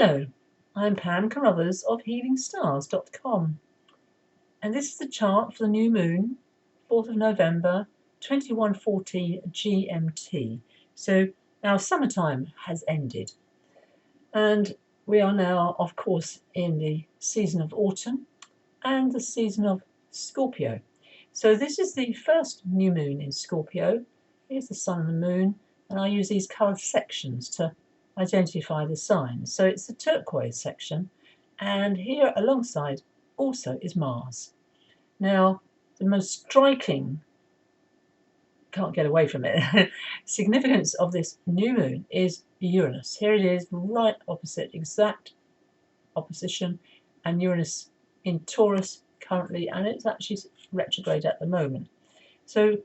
Hello, I'm Pam Carruthers of HealingStars.com, and this is the chart for the new moon, 4th of November, 21:14 GMT. So our summertime has ended, and we are now, of course, in the season of autumn and the season of Scorpio. So this is the first new moon in Scorpio. Here's the sun and the moon, and I use these coloured sections to identify the signs. So it's the turquoise section, and here alongside also is Mars. Now, the most striking, can't get away from it, significance of this new moon is Uranus. Here it is, right opposite, exact opposition, and Uranus in Taurus currently, and it's actually retrograde at the moment. So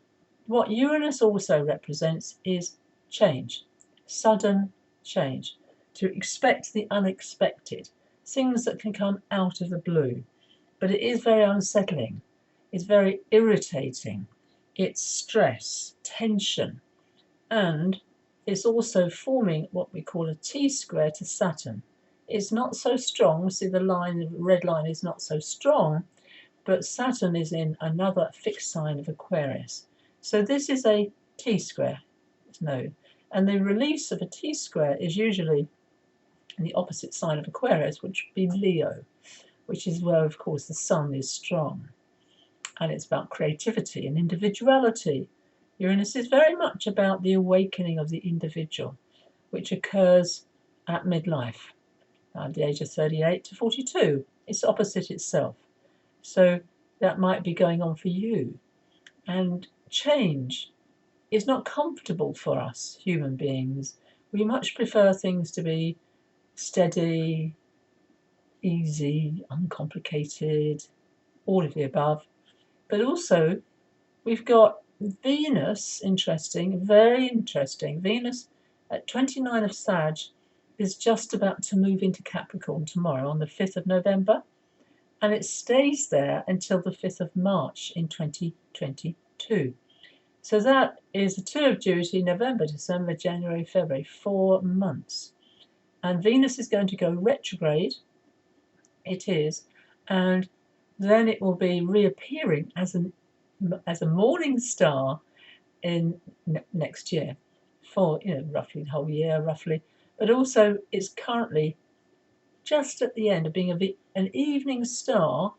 what Uranus also represents is change, sudden change, to expect the unexpected, things that can come out of the blue. But it is very unsettling, it's very irritating, it's stress, tension, and it's also forming what we call a T-square to Saturn. It's not so strong, see the line, the red line is not so strong, but Saturn is in another fixed sign of Aquarius. So this is a T-square, no, and the release of a T-square is usually in the opposite sign of Aquarius, which would be Leo, which is where, of course, the sun is strong. And it's about creativity and individuality. Uranus is very much about the awakening of the individual, which occurs at midlife, at the age of 38 to 42. It's opposite itself. So that might be going on for you. And change is not comfortable for us human beings. We much prefer things to be steady, easy, uncomplicated, all of the above. But also, we've got Venus, interesting, very interesting. Venus at 29 of Sag is just about to move into Capricorn tomorrow on the 5th of November, and it stays there until the 5th of March in 2022. So that is a tour of duty, November, December, January, February, 4 months. And Venus is going to go retrograde, it is, and then it will be reappearing as a morning star in next year, for roughly the whole year, roughly. But also, it's currently just at the end of being an evening star,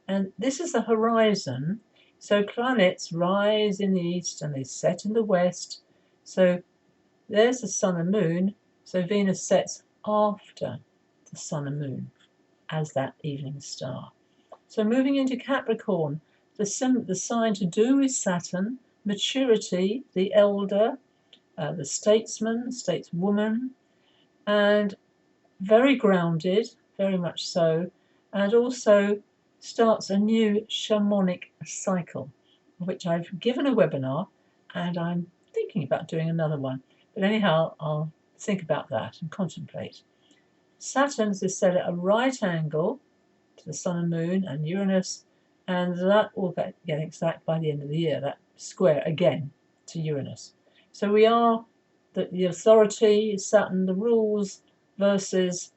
and this is the horizon. So planets rise in the east and they set in the west. So there's the sun and moon. So Venus sets after the sun and moon as that evening star. So moving into Capricorn, the sign to do with Saturn, maturity, the elder, the statesman, stateswoman, and very grounded, very much so, and also starts a new shamanic cycle, of which I've given a webinar, and I'm thinking about doing another one. But anyhow, I'll think about that and contemplate. Saturn is set at a right angle to the sun and moon and Uranus, and that will get exact by the end of the year, that square again to Uranus. So we are the authority, Saturn, the rules, versus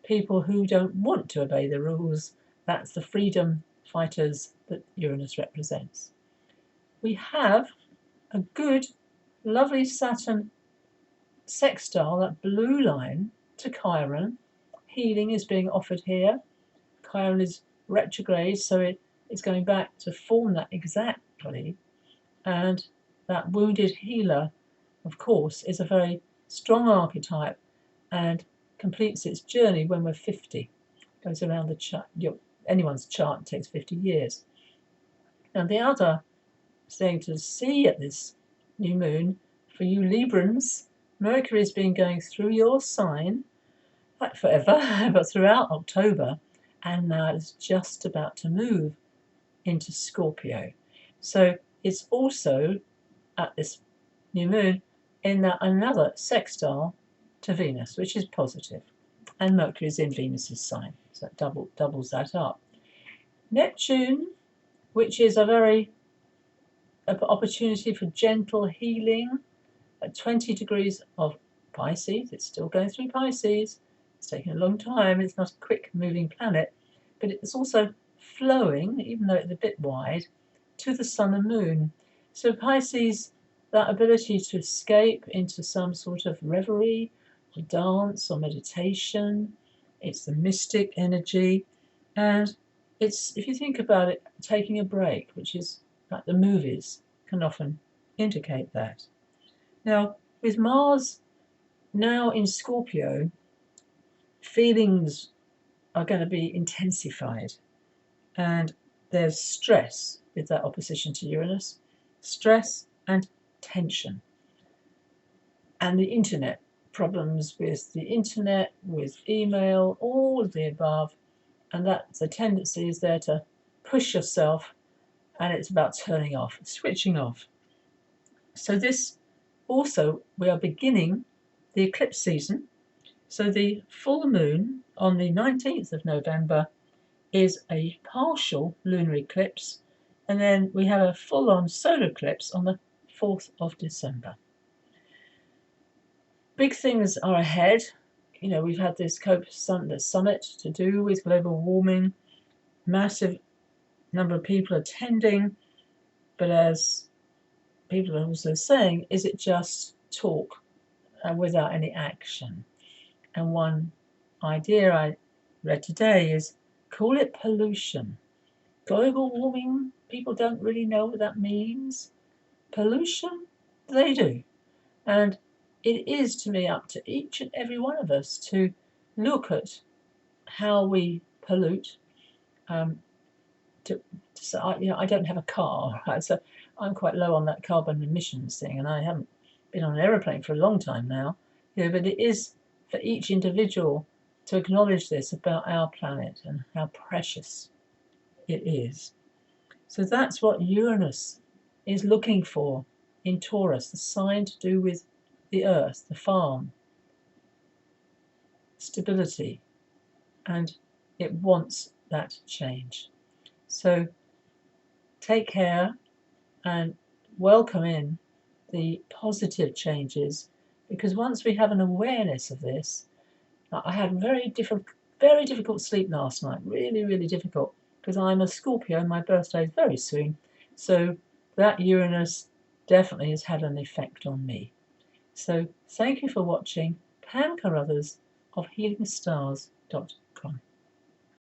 people who don't want to obey the rules. That's the freedom fighters that Uranus represents. We have a good, lovely Saturn sextile, that blue line, to Chiron. Healing is being offered here. Chiron is retrograde, so it's going back to form that exactly. And that wounded healer, of course, is a very strong archetype and completes its journey when we're 50. Goes around the chart. Anyone's chart takes 50 years. And the other thing to see at this new moon, for you Librans, Mercury has been going through your sign, like forever, but throughout October, and now it's just about to move into Scorpio. So it's also at this new moon in another sextile to Venus, which is positive, and Mercury is in Venus's sign, so that doubles that up. Neptune, which is a very opportunity for gentle healing, at 20 degrees of Pisces, it's still going through Pisces, It's taking a long time. It's not a quick moving planet, but it's also flowing, even though it's a bit wide, to the sun and moon. So Pisces, that ability to escape into some sort of reverie or dance or meditation, it's the mystic energy. And it's, if you think about it, taking a break, which is like the movies can often indicate that. Now, with Mars now in Scorpio, feelings are going to be intensified, and there's stress with that opposition to Uranus, stress and tension, and the internet, problems with the internet, with email, all of the above, and that the tendency is there to push yourself, and it's about turning off, switching off. So this also, we are beginning the eclipse season. So the full moon on the 19th of November is a partial lunar eclipse, and then we have a full-on solar eclipse on the 4th of December. Big things are ahead. You know, we've had this summit to do with global warming, massive number of people attending, but as people are also saying, is it just talk without any action? And one idea I read today is call it pollution. Global warming, people don't really know what that means. Pollution, they do. And it is, to me, up to each and every one of us to look at how we pollute. I don't have a car, right? So I'm quite low on that carbon emissions thing, and I haven't been on an aeroplane for a long time now. But it is for each individual to acknowledge this about our planet and how precious it is. So that's what Uranus is looking for in Taurus, the sign to do with the earth, the farm, stability, and it wants that change. So take care and welcome in the positive changes, because once we have an awareness of this, I had very difficult sleep last night, really difficult, because I'm a Scorpio and my birthday is very soon. So that Uranus definitely has had an effect on me. So thank you for watching. Pam Carruthers of healingstars.com.